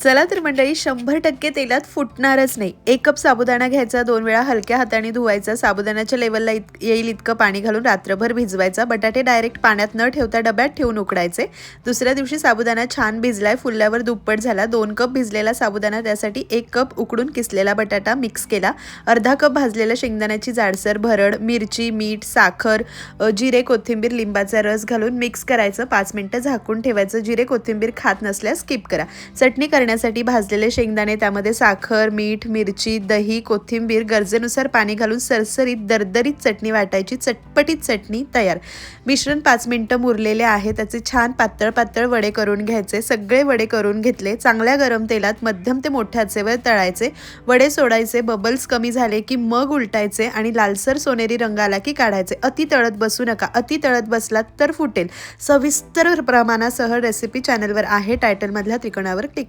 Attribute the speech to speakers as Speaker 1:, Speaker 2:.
Speaker 1: चला तर मंडळी 100% तेलात फुटणारच नाही. 1 कप साबुदाणा घ्यायचा, 2 वेळा हलक्या हाताने धुवायचा. साबुदाण्याच्या लेवलला येईल इतकं पाणी घालून रात्रभर भिजवायचा. बटाटे डायरेक्ट पाण्यात न ठेवता डब्यात ठेवून उकडायचे. दुसऱ्या दिवशी साबुदाणा छान भिजलाय, फुलल्यावर दुप्पट झाला. 2 कप भिजलेला साबुदाणा, त्यासाठी 1 कप उकडून किसलेला बटाटा मिक्स केला. अर्धा कप भाजलेल्या शेंगदाण्याची जाडसर भरड, मिरची, मीठ, साखर, जिरे, कोथिंबीर, लिंबाचा रस घालून मिक्स करायचं. 5 मिनिटं झाकून ठेवायचं. जिरे कोथिंबीर खात नसल्यास स्किप करा. चटणी करण्यासाठी भाजलेले शेंगदाणे, त्यामध्ये साखर, मीठ, मिरची, दही, कोथिंबीर, गरजेनुसार पाणी घालून सरसरीत दरदरीत चटणी वाटायची. चटपटीत चटणी तयार. मिश्रण 5 मिनिटं मुरलेले आहे. त्याचे छान पातळ पातळ वडे करून घ्यायचे. सगळे वडे करून घेतले. चांगल्या गरम तेलात मध्यम ते मोठ्या आचेवर तळायचे. वडे सोडायचे. बबल्स कमी झाले की मग उलटायचे आणि लालसर सोनेरी रंग आला की काढायचे. अति तळत बसू नका. अति तळत बसलात तर फुटेल. सविस्तर प्रमाणासह रेसिपी चॅनलवर आहे. टायटलमधल्या त्रिकोणावर क्लिक